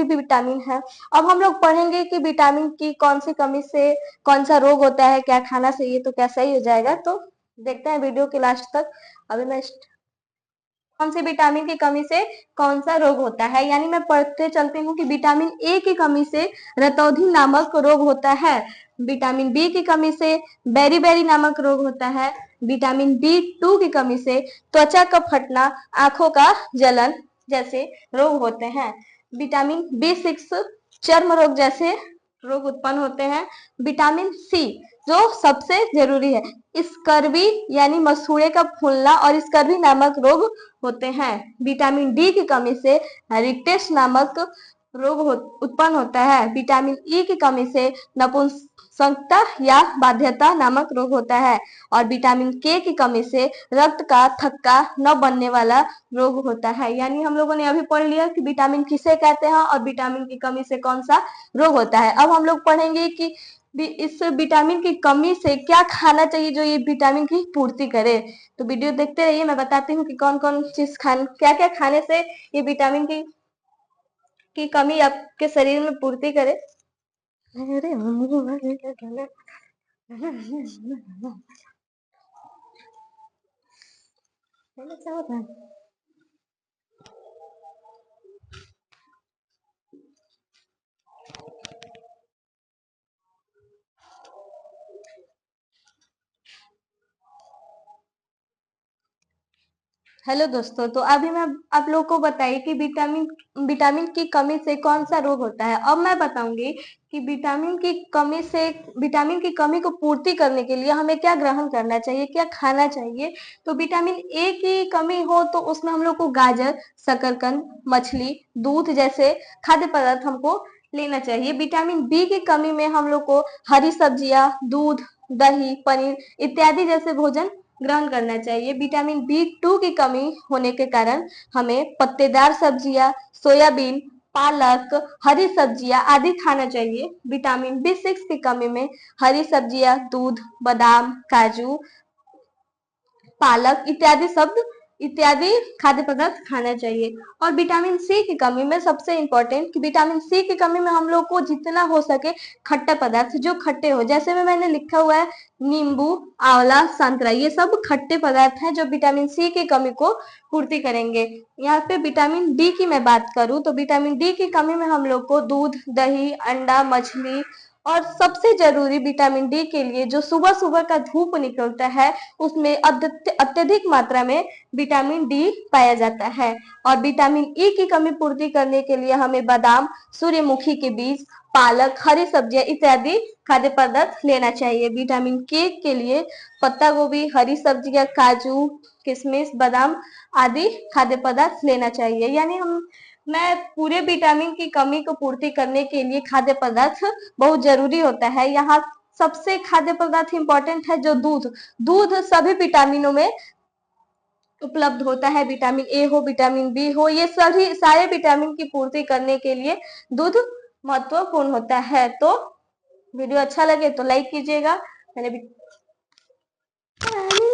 भी विटामिन है। अब हम लोग पढ़ेंगे कि विटामिन की कौन सी कमी से कौन सा रोग होता है, क्या खाना चाहिए, तो क्या सही हो जाएगा। तो देखते हैं वीडियो के लास्ट तक। अभी मैं कौन से विटामिन की कमी से कौन सा रोग होता है, यानी मैं पढ़ते चलती हूँ कि विटामिन ए की कमी से रतौंधी नामक रोग होता है, विटामिन बी की कमी से बेरी नामक रोग होता है, विटामिन बी 2 की कमी से त्वचा का फटना, आंखों का जलन जैसे रोग होते हैं। विटामिन बी 6 चर्म रोग जैसे रोग उत्पन्न होते हैं। विटामिन सी जो सबसे जरूरी है, स्कर्वी यानी मसूड़े का फूलना और स्कर्वी नामक रोग होते हैं। विटामिन डी की कमी से रिक्टेस नामक रोग उत्पन्न होता है। विटामिन ई की कमी से नपुंसकता या बाध्यता नामक रोग होता है। और विटामिन के की कमी से रक्त का थक्का न बनने वाला रोग होता है। यानी हम लोगों ने अभी पढ़ लिया कि विटामिन किसे कहते हैं और विटामिन की कमी से कौन सा रोग होता है। अब हम लोग पढ़ेंगे कि इस विटामिन की कमी से क्या खाना चाहिए जो ये विटामिन की पूर्ति करे। तो वीडियो देखते रहिए, मैं बताती हूँ कि कौन कौन चीज क्या क्या खाने से ये विटामिन की कमी आपके शरीर में पूर्ति करे। अरे हेलो दोस्तों, तो अभी मैं आप लोग को बताइए कि विटामिन की कमी से कौन सा रोग होता है। अब मैं बताऊंगी कि विटामिन की कमी को पूर्ति करने के लिए हमें क्या ग्रहण करना चाहिए, क्या खाना चाहिए। तो विटामिन ए की कमी हो तो उसमें हम लोग को गाजर, शकरकंद, मछली, दूध जैसे खाद्य पदार्थ हमको लेना चाहिए। विटामिन बी की कमी में हम लोग को हरी सब्जियां, दूध, दही, पनीर इत्यादि जैसे भोजन ग्रहण करना चाहिए। विटामिन बी 2 की कमी होने के कारण हमें पत्तेदार सब्जियां, सोयाबीन, पालक, हरी सब्जियां आदि खाना चाहिए। विटामिन बी 6 की कमी में हरी सब्जियां, दूध, बादाम, काजू, पालक इत्यादि खाद्य पदार्थ खाना चाहिए। और विटामिन सी की कमी में सबसे इम्पोर्टेंट कि विटामिन सी की कमी में हम लोग को जितना हो सके खट्टा पदार्थ जो खट्टे हो, जैसे में मैंने लिखा हुआ है नींबू, आंवला, संतरा, ये सब खट्टे पदार्थ हैं जो विटामिन सी की कमी को पूर्ति करेंगे। यहाँ पे विटामिन डी की मैं बात करूं तो विटामिन डी की कमी में हम लोग को दूध, दही, अंडा, मछली और सबसे जरूरी विटामिन डी के लिए जो सुबह सुबह का धूप निकलता है उसमें अत्यधिक मात्रा में विटामिन डी पाया जाता है। और विटामिन ई की कमी पूर्ति करने के लिए हमें बादाम, सूर्यमुखी के बीज, पालक, हरी सब्जियां इत्यादि खाद्य पदार्थ लेना चाहिए। विटामिन के लिए पत्ता गोभी, हरी सब्जियां, काजू, किशमिश, बादाम आदि खाद्य पदार्थ लेना चाहिए। यानी मैं पूरे विटामिन की कमी को पूर्ति करने के लिए खाद्य पदार्थ बहुत जरूरी होता है। यहाँ सबसे खाद्य पदार्थ इंपॉर्टेंट है जो दूध सभी विटामिनों में उपलब्ध होता है। विटामिन ए हो, विटामिन बी हो, ये सभी सारे विटामिन की पूर्ति करने के लिए दूध महत्वपूर्ण होता है। तो वीडियो अच्छा लगे तो लाइक कीजिएगा। मैंने